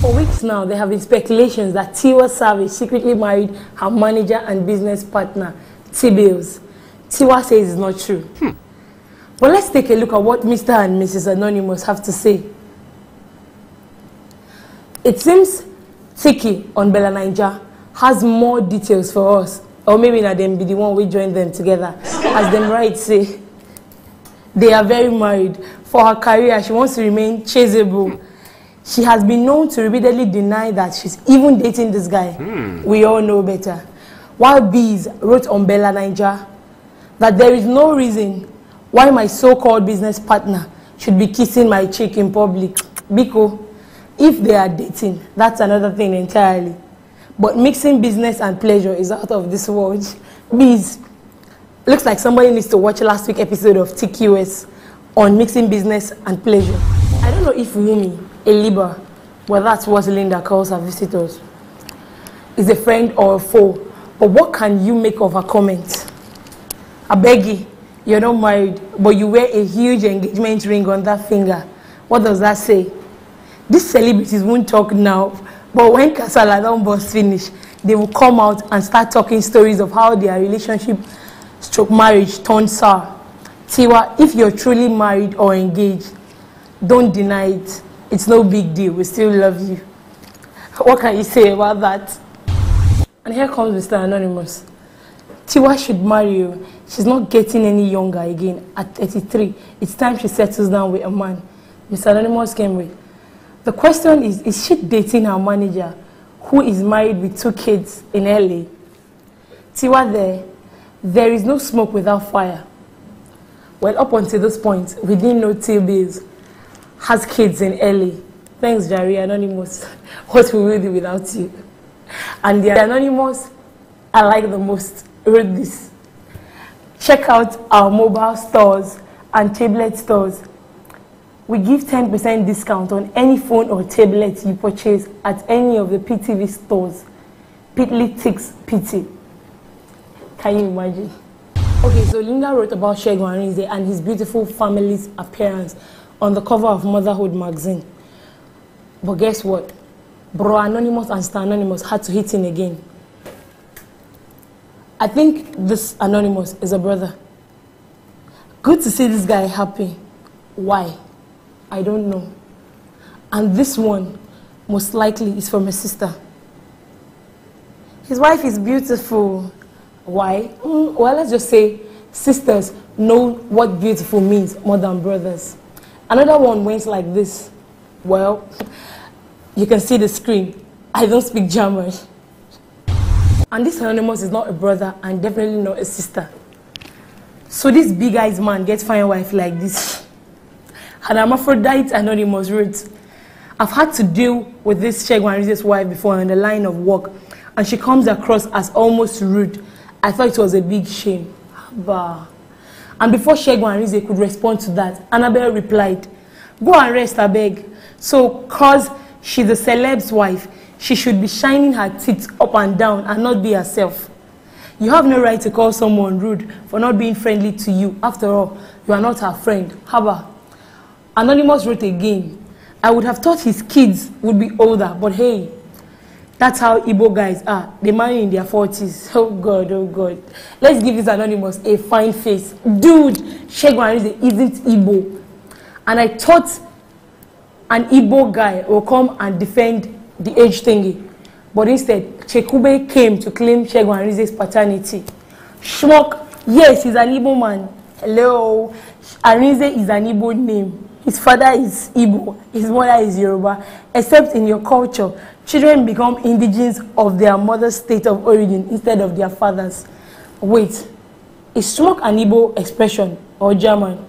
For weeks now, there have been speculations that Tiwa Savage secretly married her manager and business partner, T-Bills. Tiwa says it's not true. But let's take a look at what Mr. and Mrs. Anonymous have to say. It seems Tiki on Bella Naija has more details for us, or maybe not them be the one we join them together. As them right say, they are very married. For her career, she wants to remain chaseable. She has been known to repeatedly deny that she's even dating this guy. We all know better. While Bees wrote on Bella Naija that there is no reason why my so-called business partner should be kissing my chick in public. Because if they are dating, that's another thing entirely. But mixing business and pleasure is out of this world. Bees, looks like somebody needs to watch last week's episode of TQS on mixing business and pleasure. I don't know if Wumi, a Libra, well, that's what Linda calls her visitors, is a friend or a foe. But what can you make of her comments? I beg you, you're not married, but you wear a huge engagement ring on that finger. What does that say? These celebrities won't talk now, but when Kasala don't bust finish, they will come out and start talking stories of how their relationship stroke marriage turned sour. Tiwa, if you're truly married or engaged, don't deny it. It's no big deal. We still love you. What can you say about that? And here comes Mr. Anonymous. Tiwa should marry you. She's not getting any younger again. At 33, it's time she settles down with a man. Mr. Anonymous came with. The question is she dating her manager, who is married with 2 kids in LA? Tiwa, there is no smoke without fire. Well, up until this point, we didn't know T-Bills has kids in LA. Thanks, Jerry Anonymous. What will we do without you? And the Anonymous I like the most wrote this. Check out our mobile stores and tablet stores. We give 10% discount on any phone or tablet you purchase at any of the PTV stores. Pitly ticks PT. Can you imagine? Okay, so Linda wrote about Segun Arinze and his beautiful family's appearance on the cover of Motherhood magazine. But guess what? Bro Anonymous and Star Anonymous had to hit him again. I think this Anonymous is a brother. Good to see this guy happy. Why? I don't know. And this one, most likely, is from his sister. His wife is beautiful. Why? Well, let's just say sisters know what beautiful means more than brothers. Another one went like this. Well, you can see the screen. I don't speak German. And this Anonymous is not a brother and definitely not a sister. So this big-eyed man gets fine wife like this. And Hermaphrodite Anonymous wrote, I've had to deal with this Segun Arinze's wife before on the line of work, and she comes across as almost rude. I thought it was a big shame. Bah. And before Segun Arinze could respond to that, Annabelle replied, go and rest, I beg. So, cause she's a celeb's wife, she should be shining her teeth up and down and not be herself. You have no right to call someone rude for not being friendly to you. After all, you are not her friend. Haba. Anonymous wrote again, I would have thought his kids would be older, but hey, that's how Igbo guys are. They marry in their 40s. Oh God, oh God. Let's give this Anonymous a fine face. Dude, Segun Arinze isn't Igbo. And I thought an Igbo guy will come and defend the age thingy. But instead, Chekube came to claim Segun Arinze's paternity. Schmuck, yes, he's an Igbo man. Hello. Arinze is an Igbo name. His father is Igbo, his mother is Yoruba. Except in your culture, children become indigenous of their mother's state of origin instead of their father's. Wait, is smoke an Igbo expression or German?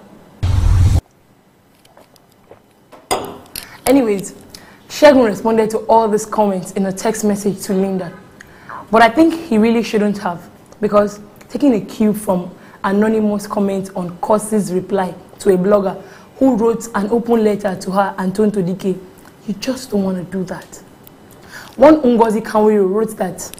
Anyways, Segun responded to all these comments in a text message to Linda. But I think he really shouldn't have, because taking a cue from Anonymous comment on Kosi's reply to a blogger who wrote an open letter to her and Tonto Dike, you just don't want to do that. One Ngozi Kanwiro wrote that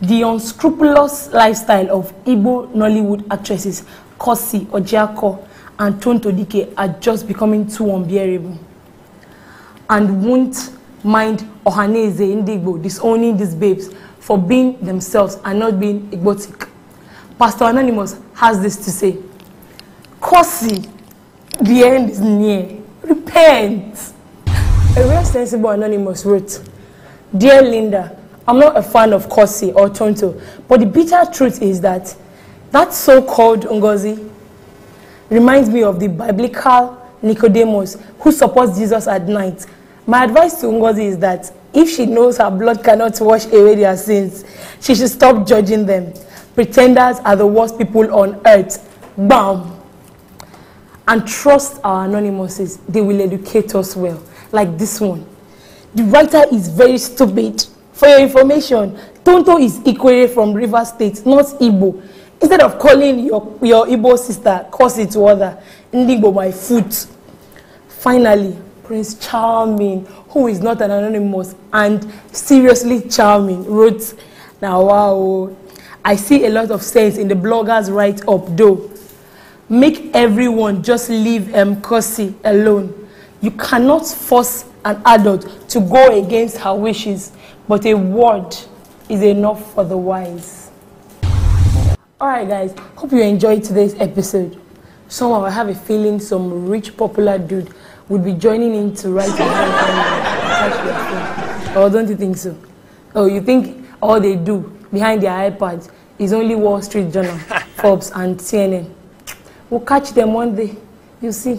the unscrupulous lifestyle of Igbo Nollywood actresses Kosi, Ojiako, and Tonto Dike are just becoming too unbearable and won't mind Ohaneze Indigbo disowning these babes for being themselves and not being Igbotic. Pastor Anonymous has this to say: Kosi, the end is near. Repent. A real sensible Anonymous wrote, "Dear Linda, I'm not a fan of Kosi or Tonto, but the bitter truth is that so-called Ngozi reminds me of the biblical Nicodemus who supports Jesus at night. My advice to Ngozi is that if she knows her blood cannot wash away their sins, she should stop judging them. Pretenders are the worst people on earth. Bam! And trust our Anonymouses. They will educate us well. Like this one. The writer is very stupid. For your information, Tonto is Ikwere from River State, not Igbo. Instead of calling your Igbo sister, cause it to other, Ndigbo by foot." Finally, Prince Charming, who is not an Anonymous and seriously charming, wrote, "Now wow, I see a lot of sense in the bloggers write-up though. Make everyone just leave Kosi alone. You cannot force an adult to go against her wishes, but a word is enough for the wise." Alright guys, hope you enjoyed today's episode. Somehow I have a feeling some rich popular dude would be joining in to write a phone. Or don't you think so? Oh, you think all they do behind their iPads is only Wall Street Journal, Forbes and CNN? We'll catch them one day. You see.